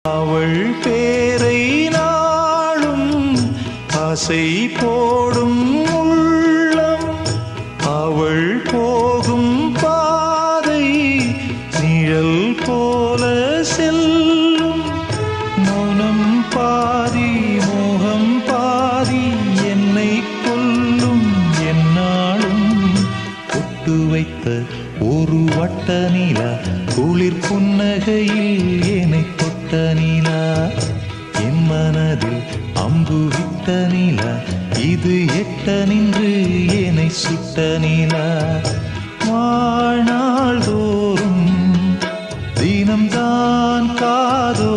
அவள் பேரை நாளும் ஆசை போடும் உள்ளம், அவள் போகும் பாதை நிழல் போல செல்லும். மௌனம் பாதி மோகம் பாதி என்னை கொல்லும் என்னாலும். ஒட்டு வைத்த ஒரு வட்ட நிலா குளிர் புன்னகையில் என்னை தொட்ட நிலா, என் மனதில் அம்பு விட்ட நிலா, இது எட்ட நின்று என்னை சுட்ட நிலா. வாழ்நாள் தோறும் தினம்தான் காதோ